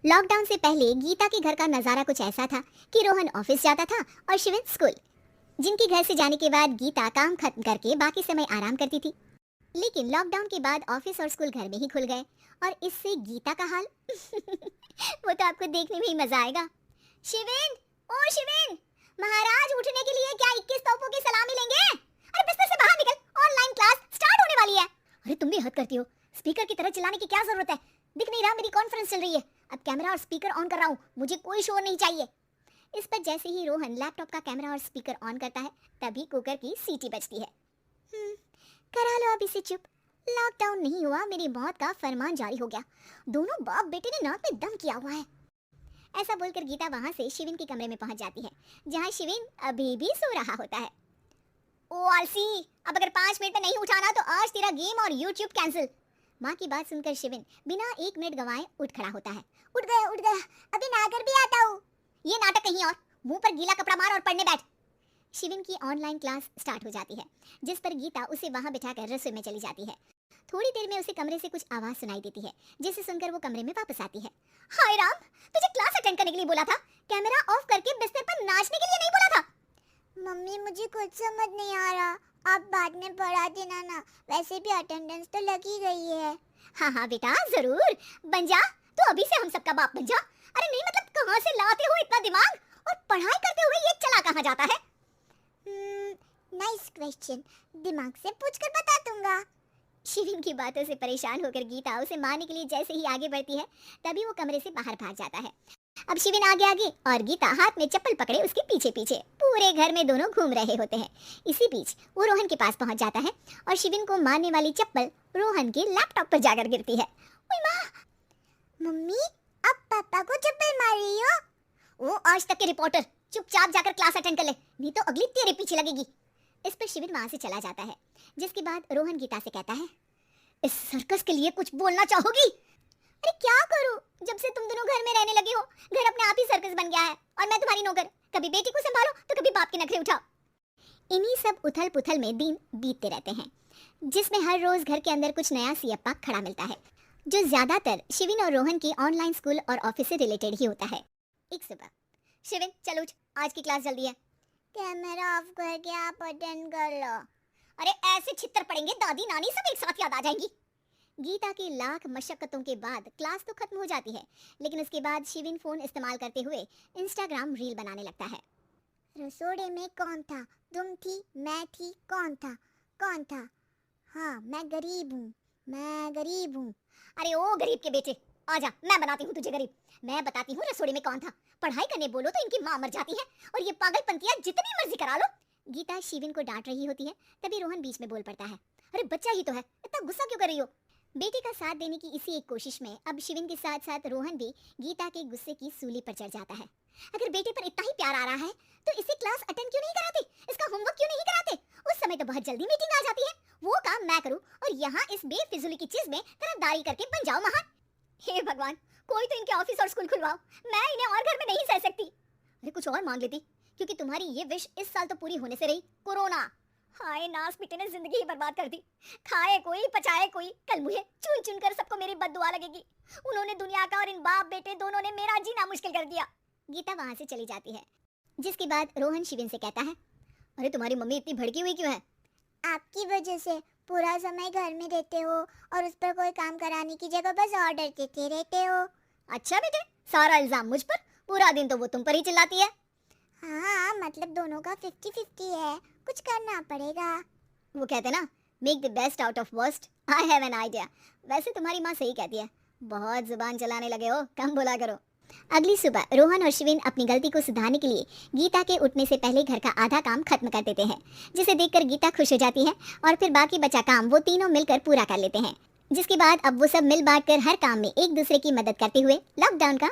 Lockdown से पहले गीता के घर का नजारा कुछ ऐसा था कि रोहन ऑफिस जाता था और शिविन स्कूल। जिनके घर से जाने के बाद गीता काम खत्म करके बाकी समय आराम करती थी। लेकिन लॉकडाउन के बाद ऑफिस और स्कूल घर में ही खुल गए और इससे गीता का हाल वो तो आपको देखने में ही मजा आएगा। शिविन, ओ शिविन, महाराज उठने के लिए क्या 21 तोपों की सलामी लेंगे? अरे बिस्तर से बाहर निकल, ऑनलाइन क्लास स्टार्ट होने वाली है। अरे तुम भी हद करती हो, स्पीकर की तरह चिल्लाने की क्या जरूरत है? दिख नहीं रहा मेरी कॉन्फ्रेंस चल रही है। अब कैमरा और स्पीकर ऑन कर रहा हूँ, मुझे कोई शोर नहीं चाहिए। इस पर जैसे ही रोहन लैपटॉप का कैमरा और स्पीकर ऑन करता है तभी कुकर की सीटी बजती है। करा लो अब इसे चुप। लॉकडाउन नहीं हुआ, मेरी मौत का फरमान जारी हो गया। दोनों बाप बेटे ने नाक में दम किया हुआ है। ऐसा बोलकर गीता वहां से शिविन के कमरे में पहुंच जाती है, जहां शिविन अभी भी सो रहा होता है। ओ आलसी, अब अगर 5 मिनट में नहीं उठाना तो आज तेरा गेम और यूट्यूब कैंसिल। माँ की बात सुनकर शिविन बिना 1 मिनट गंवाए उठ खड़ा होता है। उठ गया, अभी नागर भी आता हूँ। ये नाटक कहीं और, मुंह पर गीला कपड़ा मार और पढ़ने बैठ। शिविन की ऑनलाइन क्लास स्टार्ट हो जाती है, जिस पर गीता उसे वहां बिठाकर रसोई में चली जाती है। थोड़ी देर में उसे कमरे से कुछ आवाज सुनाई देती है, जिसे सुनकर वो कमरे में वापस आती है। हाय राम, तुझे क्लास अटेंड करने के लिए बोला था, कैमरा ऑफ करके बिस्तर पर नाचने के लिए नहीं बोला था। मम्मी मुझे कुछ समझ नहीं आ रहा, आप बाद में पढ़ा देना ना, वैसे भी अटेंडेंस तो लगी गई है। हाँ बेटा जरूर, बन जा तो अभी से हम सबका बाप बन जा। अरे नहीं मतलब कहाँ से लाते हो इतना दिमाग, और पढ़ाई करते हुए ये चला कहाँ जाता है? नाइस क्वेश्चन, दिमाग से पूछकर बता दूंगा। शिविन की बातों से परेशान होकर गीता उसे मारने के लिए जैसे ही आगे बढ़ती है तभी वो कमरे से बाहर भाग जाता है। अब शिविन आगे आगे और गीता हाथ में चप्पल पकड़े उसके पीछे पीछे। पूरे घर में दोनों घूम रहे होते हैं। इसी बीच वो रोहन के पास पहुंच जाता है और शिविन को मारने वाली चप्पल रोहन के लैपटॉप पर जाकर गिरती है। ओए माँ! मम्मी, अब पापा को चप्पल मार रही हो? वो आज तक के रिपोर्टर, चुपचाप जाकर क्लास अटेंड कर ले, नहीं तो अगली तेरे पीछे लगेगी। इस पर शिविन वहां से चला जाता है, जिसके बाद रोहन गीता से कहता है, इस सर्कस के लिए कुछ बोलना चाहोगी? अरे क्या करूं, जब से तुम दोनों घर में रहने लगे हो घर अपने आप ही सर्कस बन गया है और मैं तुम्हारी नौकर। कभी बेटी को संभालो तो कभी बाप के नखरे उठाओ। इन्हीं सब उथल पुथल में दिन बीतते रहते हैं, जिसमें हर रोज घर के अंदर कुछ नया सियप्पा खड़ा मिलता है, जो ज्यादातर शिविन और रोहन की ऑनलाइन स्कूल और ऑफिस से रिलेटेड ही होता है। एक सुबह, शिविन चल उठ, आज की क्लास जल्दी है। कैमरा ऑफ करके आप अटेंड कर लो। अरे ऐसे छित्तर पड़ेंगे दादी नानी सब एक साथ याद आ जाएंगी। गीता की लाख मशक्कतों के बाद क्लास तो खत्म हो जाती है, लेकिन उसके बाद शिविन फोन इस्तेमाल करते हुए इंस्टाग्राम रील बनाने लगता है। रसोड़े में कौन था? तुम थी, मैं थी, कौन था? कौन था? हाँ, मैं गरीब हूँ। अरे ओ गरीब के बेटे, आजा, मैं बनाती हूँ तुझे गरीब। मैं बताती हूँ रसोड़ी में कौन था। पढ़ाई करने बोलो तो इनकी माँ मर जाती है और ये पागलपंतियाँ जितनी मर्जी करा लो। गीता शिविन को डांट रही होती है, तभी रोहन बीच में बोल पड़ता है, अरे बच्चा ही तो है, इतना गुस्सा क्यों कर रही हो? बेटे का साथ देने की इसी एक कोशिश में अब शिविन के साथ साथ रोहन भी गीता के गुस्से की सूली पर चढ़ जाता है। अगर बेटे पर इतना ही प्यार आ रहा है तो इसे क्लास अटेंड क्यों नहीं कराते, इसका होमवर्क क्यों नहीं कराते? उस समय तो बहुत जल्दी मीटिंग आ जाती है, वो काम मैं करूं और यहाँ इस बेफिजूली की चीज में तरफदारी करके बन जाओ महान। हे भगवान, कोई तो इनके ऑफिस और स्कूल खुलवाओ, मैं इन्हें और घर में नहीं सह सकती। अरे कुछ और मांग लेती, क्योंकि तुम्हारी ये विश इस साल तो पूरी होने से रही, कोरोना। हाय नास बेटे ने जिंदगी ही बर्बाद कर दी। खाए कोई पचाए कोई, कल मुझे चुन चुन कर सबको मेरी बद्दुआ लगेगी। उन्होंने दुनिया का और इन बाप बेटे दोनों ने मेरा जीना मुश्किल कर दिया। गीता वहां से चली जाती है, जिसके बाद रोहन शिविन से कहता है, अरे तुम्हारी मम्मी इतनी भड़की हुई क्यों है? आपकी वजह से पूरा समय घर में रहते हो और उस पर कोई काम कराने की जगह बस ऑर्डर देते रहते हो। अच्छा बेटे, सारा इल्जाम मुझ पर, पूरा दिन तो वो तुम पर ही चिल्लाती है। हाँ, मतलब दोनों का 50-50 है, कुछ करना पड़ेगा। वो कहते ना, make the best out of worst. I have an idea. वैसे तुम्हारी माँ सही कहती है, बहुत जुबान चलाने लगे हो, कम बोला करो। अगली सुबह रोहन और शिविन अपनी गलती को सुधारने के लिए गीता के उठने से पहले घर का आधा काम खत्म कर देते हैं, जिसे देखकर गीता खुश हो जाती है और फिर बाकी बचा काम वो तीनों मिलकर पूरा कर लेते हैं। जिसके बाद अब वो सब मिल बांट कर हर काम में एक दूसरे की मदद करते हुए लॉकडाउन का